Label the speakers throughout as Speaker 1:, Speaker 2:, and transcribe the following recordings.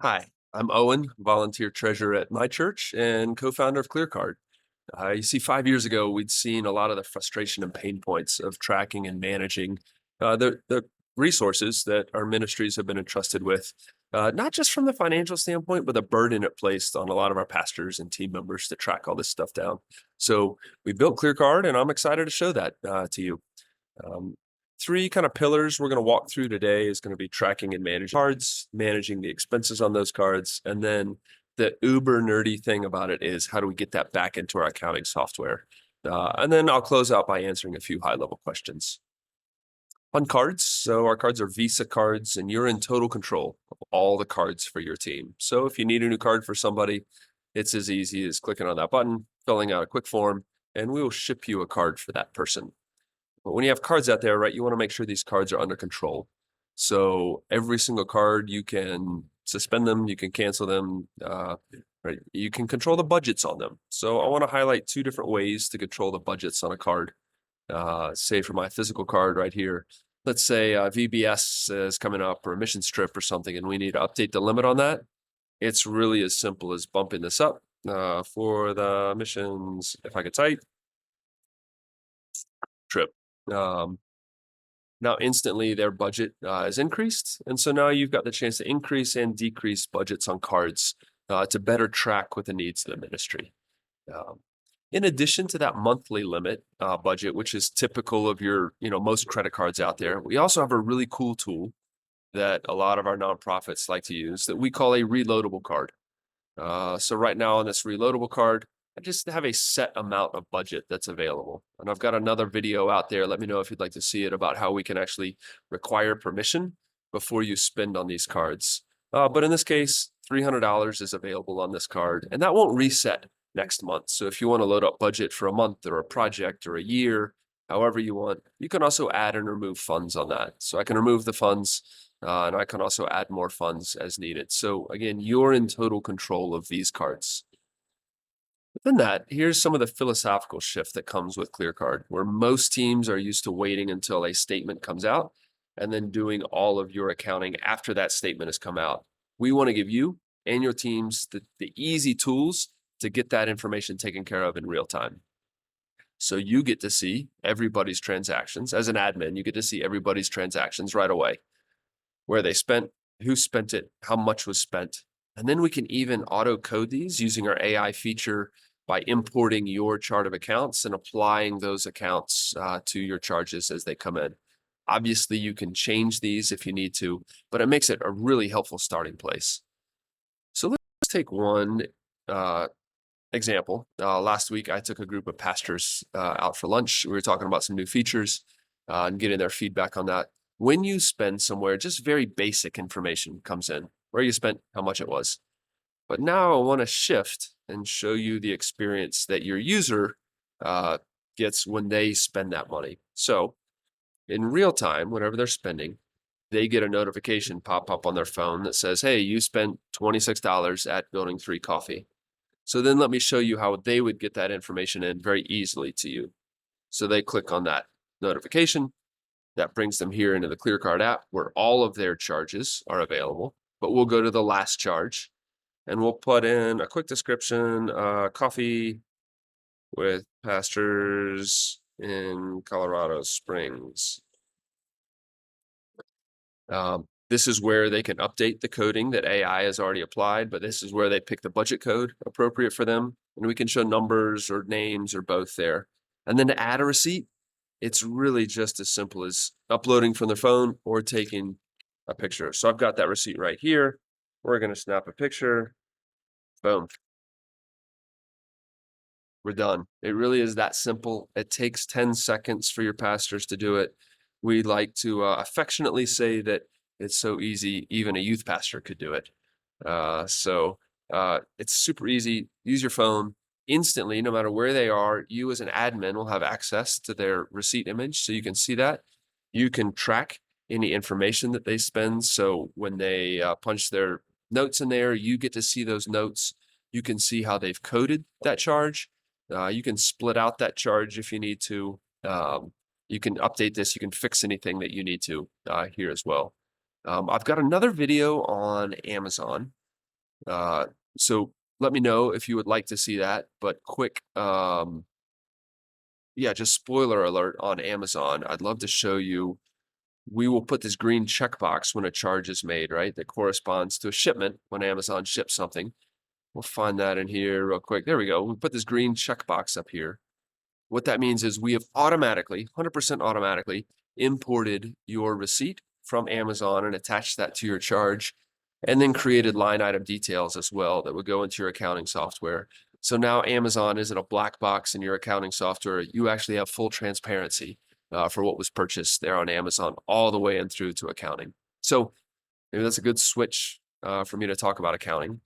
Speaker 1: Hi, I'm Owen, volunteer treasurer at my church and co-founder of KleerCard. You see, 5 years ago, we'd seen a lot of the frustration and pain points of tracking and managing the resources that our ministries have been entrusted with, not just from the financial standpoint, but the burden it placed on a lot of our pastors and team members to track all this stuff down. So we built KleerCard, and I'm excited to show that to you. Um, Three kind of pillars we're going to walk through today is going to be tracking and managing cards, managing the expenses on those cards, and then the uber nerdy thing about it is how do we get that back into our accounting software? And then I'll close out by answering a few high-level questions. On cards, so our cards are Visa cards, and you're in total control of all the cards for your team. So if you need a new card for somebody, it's as easy as clicking on that button, filling out a quick form, and we will ship you a card for that person. But when you have cards out there, right, you want to make sure these cards are under control. So every single card, you can suspend them, you can cancel them, right? You can control the budgets on them. So I want to highlight two different ways to control the budgets on a card. Say for my physical card right here, let's say VBS is coming up or a mission trip or something, and we need to update the limit on that. It's really as simple as bumping this up for the missions. If I could type trip. Um, Now instantly their budget is increased. And so now you've got the chance to increase and decrease budgets on cards to better track with the needs of the ministry. Um, in addition to that monthly limit budget, which is typical of your, most credit cards out there, we also have a really cool tool that a lot of our nonprofits like to use that we call a reloadable card. So right now on this reloadable card, I just have a set amount of budget that's available. And I've got another video out there. Let me know if you'd like to see it about how we can actually require permission before you spend on these cards. But in this case, $300 is available on this card, and that won't reset next month. So if you want to load up budget for a month or a project or a year, however you want, you can also add and remove funds on that. So I can remove the funds and I can also add more funds as needed. So again, you're in total control of these cards. Within that, here's some of the philosophical shift that comes with ClearCard, where most teams are used to waiting until a statement comes out and then doing all of your accounting after that statement has come out. We want to give you and your teams the easy tools to get that information taken care of in real time. So you get to see everybody's transactions. As an admin, you get to see everybody's transactions right away, where they spent, who spent it, how much was spent. And then we can even auto code these using our AI feature by importing your chart of accounts and applying those accounts to your charges as they come in. Obviously, you can change these if you need to, but it makes it a really helpful starting place. So let's take one example. Last week, I took a group of pastors out for lunch. We were talking about some new features and getting their feedback on that. When you spend somewhere, just very basic information comes in, where you spent, how much it was. But now I want to shift and show you the experience that your user gets when they spend that money. So in real time, whenever they're spending, they get a notification pop up on their phone that says, hey, you spent $26 at Building 3 Coffee. So then let me show you how they would get that information in very easily to you. So they click on that notification. That brings them here into the ClearCard app where all of their charges are available. But we'll go to the last charge and we'll put in a quick description, coffee with pastors in Colorado Springs. This is where they can update the coding that AI has already applied, but this is where they pick the budget code appropriate for them. And we can show numbers or names or both there. And then to add a receipt, it's really just as simple as uploading from their phone or taking a picture. So I've got that receipt right here. We're going to snap a picture. Boom. We're done. It really is that simple. It takes 10 seconds for your pastors to do it. We like to affectionately say that it's so easy, even a youth pastor could do it. It's super easy. Use your phone instantly, no matter where they are. You as an admin will have access to their receipt image, so you can see that. You can track any information that they spend. So when they punch their notes in there, you get to see those notes. You can see how they've coded that charge. You can split out that charge if you need to. You can update this. You can fix anything that you need to here as well. I've got another video on Amazon So let me know if you would like to see that. But quick, yeah, just spoiler alert on Amazon. I'd love to show you. We will put this green checkbox when a charge is made, right? That corresponds to a shipment when Amazon ships something. We'll find that in here real quick. There we go. We put this green checkbox up here. What that means is we have automatically, 100% automatically, imported your receipt from Amazon and attached that to your charge, and then created line item details as well that would go into your accounting software. So now Amazon isn't a black box in your accounting software. You actually have full transparency for what was purchased there on Amazon all the way in through to accounting. So maybe that's a good switch for me to talk about accounting.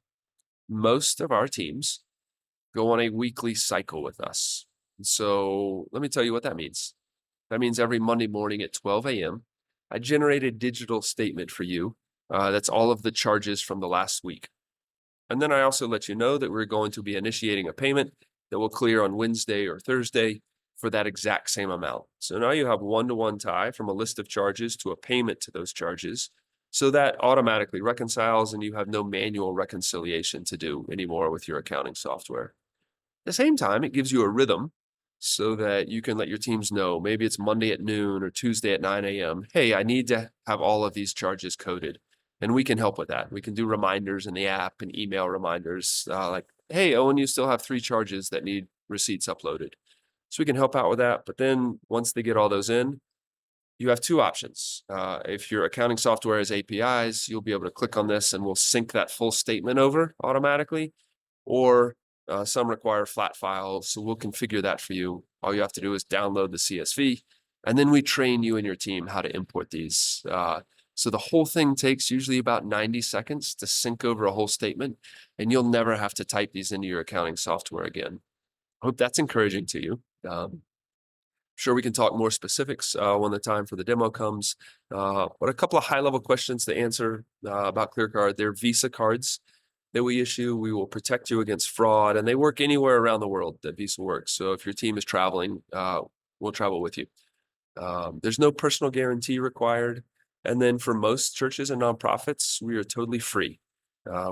Speaker 1: Most of our teams go on a weekly cycle with us. So let me tell you what that means. That means every Monday morning at 12 a.m., I generate a digital statement for you. That's all of the charges from the last week. And then I also let you know that we're going to be initiating a payment that will clear on Wednesday or Thursday for that exact same amount. So now you have one-to-one tie from a list of charges to a payment to those charges. So that automatically reconciles and you have no manual reconciliation to do anymore with your accounting software. At the same time, it gives you a rhythm so that you can let your teams know, maybe it's Monday at noon or Tuesday at 9 a.m. Hey, I need to have all of these charges coded. And we can help with that. We can do reminders in the app and email reminders like, hey, Owen, you still have 3 charges that need receipts uploaded. So we can help out with that. But then once they get all those in, you have 2 options. If your accounting software has APIs, you'll be able to click on this and we'll sync that full statement over automatically. Or some require flat files, so we'll configure that for you. All you have to do is download the CSV, and then we train you and your team how to import these. So the whole thing takes usually about 90 seconds to sync over a whole statement, and you'll never have to type these into your accounting software again. I hope that's encouraging to you. Sure, we can talk more specifics when the time for the demo comes. But a couple of high-level questions to answer about CleerCard. They're Visa cards that we issue. We will protect you against fraud, and they work anywhere around the world that Visa works. So if your team is traveling, we'll travel with you. There's no personal guarantee required. And then for most churches and nonprofits, we are totally free.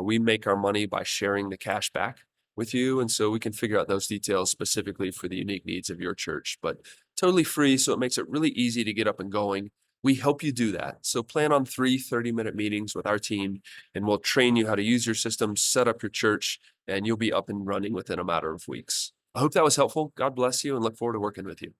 Speaker 1: We make our money by sharing the cash back with you. And so we can figure out those details specifically for the unique needs of your church, but totally free. So it makes it really easy to get up and going. We help you do that. So plan on 3 30-minute meetings with our team, and we'll train you how to use your system, set up your church, and you'll be up and running within a matter of weeks. I hope that was helpful. God bless you and look forward to working with you.